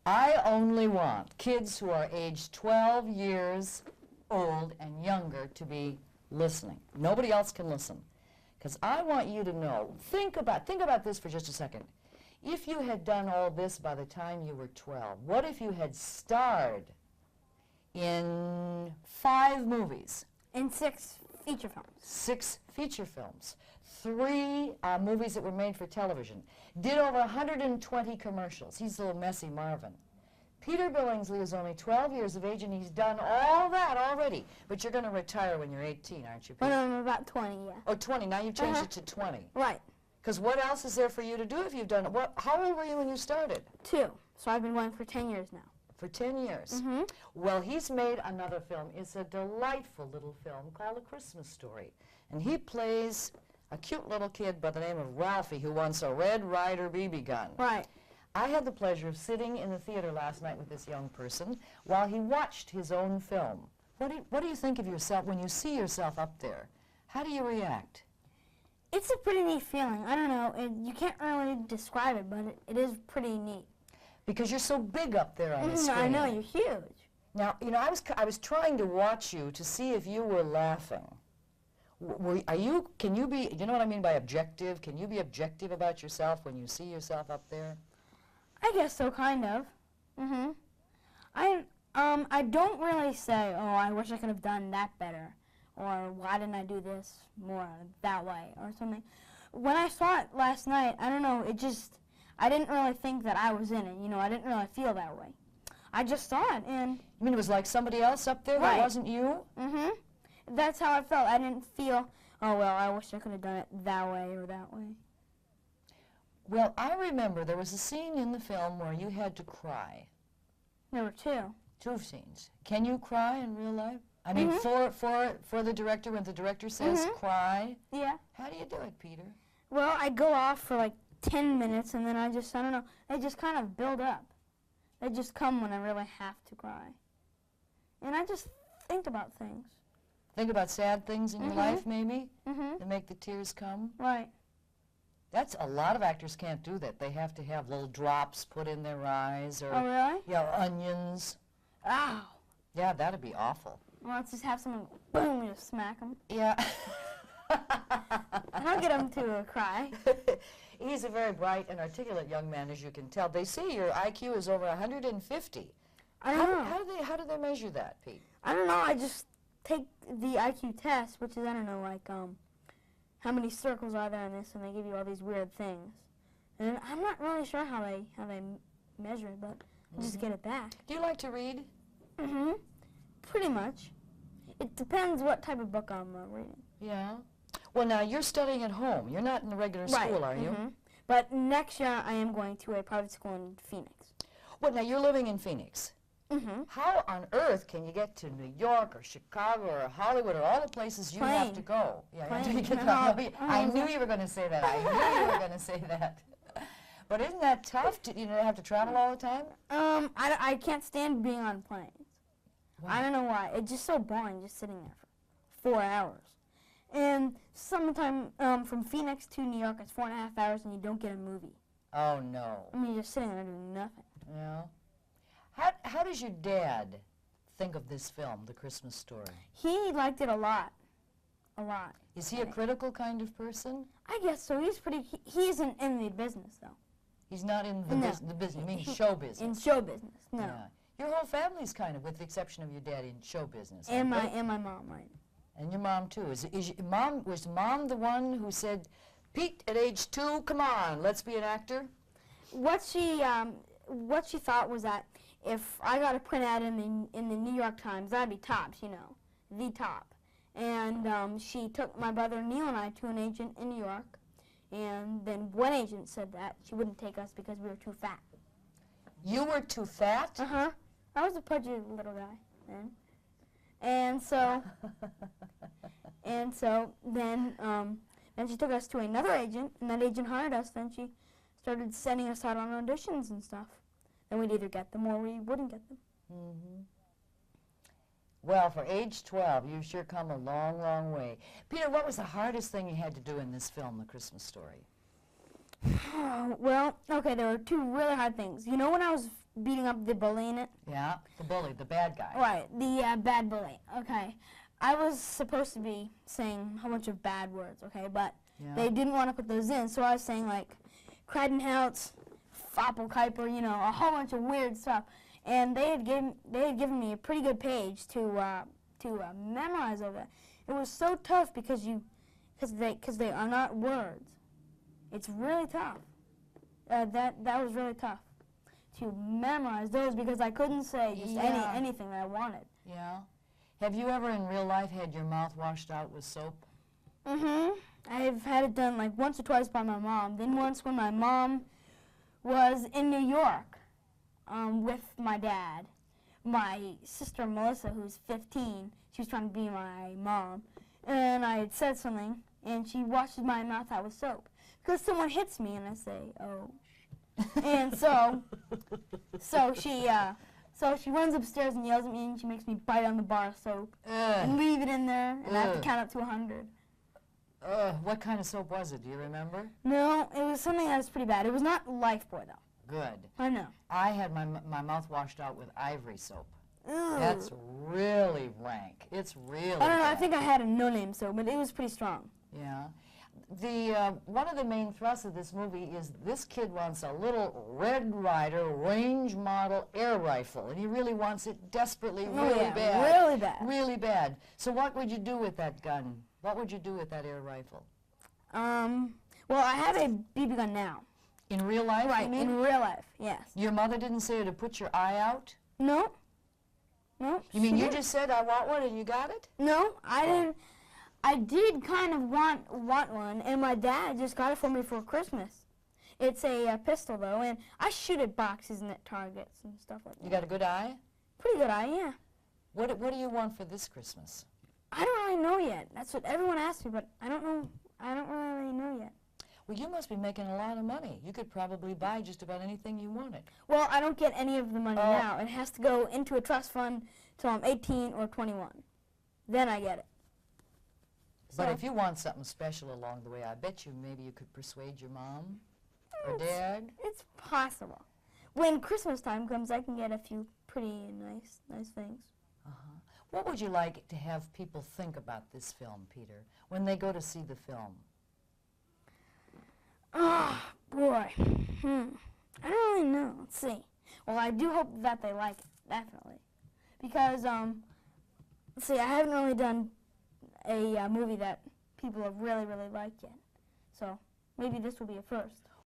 I only want kids who are aged 12 years old and younger to be listening. Nobody else can listen. Because I want you to know, think about this for just a second. If you had done all this by the time you were 12, what if you had starred in 5 movies? And 6 feature films. 6 feature films. 3 movies that were made for television. Did over 120 commercials. He's little messy Marvin. Peter Billingsley is only 12 years of age, and he's done all that already. But you're going to retire when you're 18, aren't you, Peter? When I'm about 20, yeah. Oh, 20. Now you've changed it to 20. Right. Because what else is there for you to do if you've done it? How old were you when you started? 2. So I've been going for 10 years now. For 10 years. Well, he's made another film. It's a delightful little film called A Christmas Story. And he plays a cute little kid by the name of Ralphie who wants a Red Ryder BB gun. Right. I had the pleasure of sitting in the theater last night with this young person while he watched his own film. What do you think of yourself when you see yourself up there? How do you react? It's a pretty neat feeling. I don't know. You can't really describe it, but it is pretty neat. Because you're so big up there on the screen. I know, you're huge. Now, you know, I was trying to watch you to see if you were laughing. Can you be, you know what I mean by objective? Can you be objective about yourself when you see yourself up there? I guess so, kind of. I don't really say, oh, I wish I could have done that better, or why didn't I do this more that way, or something. When I saw it last night, I don't know, I didn't really think that I was in it, you know, I didn't really feel that way. I just saw it, and... You mean it was like somebody else up there that wasn't you? That's how I felt. I didn't feel, oh, well, I wish I could have done it that way or that way. Well, I remember there was a scene in the film where you had to cry. There were 2. 2 scenes. Can you cry in real life? I mean, for the director, when the director says cry? Yeah. How do you do it, Peter? Well, I go off for like 10 minutes, and then I don't know, they just kind of build up. They just come when I really have to cry. And I just think about things. Think about sad things in your life, maybe? That make the tears come? Right. That's a lot of actors can't do that. They have to have little drops put in their eyes, or oh, really? Yeah, onions. Ow. Yeah, that'd be awful. Well, let's just have someone boom, just smack them. Yeah. And I'll get him to cry. He's a very bright and articulate young man, as you can tell. They say your IQ is over 150. I don't know. How do they measure that, Pete? I don't know. I just take the IQ test, which is, I don't know, like how many circles are there in this, and they give you all these weird things. And I'm not really sure how they measure it, but I just get it back. Do you like to read? Pretty much. It depends what type of book I'm reading. Yeah. Well, now, you're studying at home. You're not in a regular school, are you? But next year, I am going to a private school in Phoenix. Well, now, you're living in Phoenix. How on earth can you get to New York or Chicago or Hollywood or all the places you have to go? Yeah, I knew you were going to say that. I knew you were going to say that. But isn't that tough? You have to travel all the time? I can't stand being on planes. Why? I don't know why. It's just so boring just sitting there for 4 hours. And sometime from Phoenix to New York, it's 4.5 hours, and you don't get a movie. Oh, no. I mean, you're just sitting there doing nothing. Yeah. How does your dad think of this film, The Christmas Story? He liked it a lot. A lot. Is he a critical kind of person? I guess so. He's pretty... He isn't in the business, though. He's not in the business. You mean show business? In show business, no. Yeah. Your whole family's kind of, with the exception of your dad, in show business. And my mom, right. And your mom, too. Was mom the one who said, Pete, at age 2, come on, let's be an actor? What she thought was that if I got a print ad in the New York Times, that'd be tops, you know, the top. And she took my brother Neil and I to an agent in New York, and then one agent said that she wouldn't take us because we were too fat. You were too fat? I was a pudgy little guy then. And so then she took us to another agent, and that agent hired us. Then she started sending us out on auditions and stuff. Then we'd either get them or we wouldn't get them. Well, for age 12, you've sure come a long, long way. Peter, what was the hardest thing you had to do in this film, The Christmas Story? Well, okay, there were two really hard things. You know when I was beating up the bully in it? Yeah, the bully, the bad guy. Right, the bad bully. Okay. I was supposed to be saying a whole bunch of bad words, okay, but they didn't want to put those in, so I was saying like Kreidenhoutz, Foppelkuiper, you know, a whole bunch of weird stuff. And they had given me a pretty good page to memorize over that. It was so tough because they are not words. It's really tough. That was really tough to memorize those because I couldn't say just anything that I wanted. Yeah. Have you ever in real life had your mouth washed out with soap? Mm-hmm. I've had it done like once or twice by my mom. Then once when my mom was in New York with my dad. My sister Melissa, who's 15, she was trying to be my mom. And I had said something, and she washes my mouth out with soap. Because someone hits me, and I say, oh. And so she runs upstairs and yells at me, and she makes me bite on the bar of soap and leave it in there, and I have to count up to 100. What kind of soap was it? Do you remember? No, it was something that was pretty bad. It was not Lifebuoy, though. Good. I know. I had my mouth washed out with ivory soap. Ew. That's really rank. It's really I don't know, bad. I think I had a no-name soap, but it was pretty strong. Yeah. One of the main thrusts of this movie is this kid wants a little Red Ryder range model air rifle, and he really wants it desperately, really bad. Really bad. Really bad. So what would you do with that gun? What would you do with that air rifle? Well, I have a BB gun now. In real life, Right, you mean? in real life, yes. Your mother didn't say to put your eye out? No. No. You mean you just said, I want one, and you got it? No, I didn't. I did kind of want one, and my dad just got it for me for Christmas. It's a pistol, though, and I shoot at boxes and at targets and stuff like that. You got a good eye? Pretty good eye, yeah. What do you want for this Christmas? I don't really know yet. That's what everyone asks me, but I don't know. I don't really know yet. Well, you must be making a lot of money. You could probably buy just about anything you wanted. Well, I don't get any of the money now. It has to go into a trust fund till I'm 18 or 21. Then I get it. But if you want something special along the way, I bet you maybe you could persuade your mom or dad. It's possible. When Christmas time comes, I can get a few pretty nice things. Uh-huh. What would you like to have people think about this film, Peter, when they go to see the film? Oh, boy. I don't really know. Let's see. Well, I do hope that they like it, definitely. Because, let's see, I haven't really done a movie that people have really liked yet. So maybe this will be a first.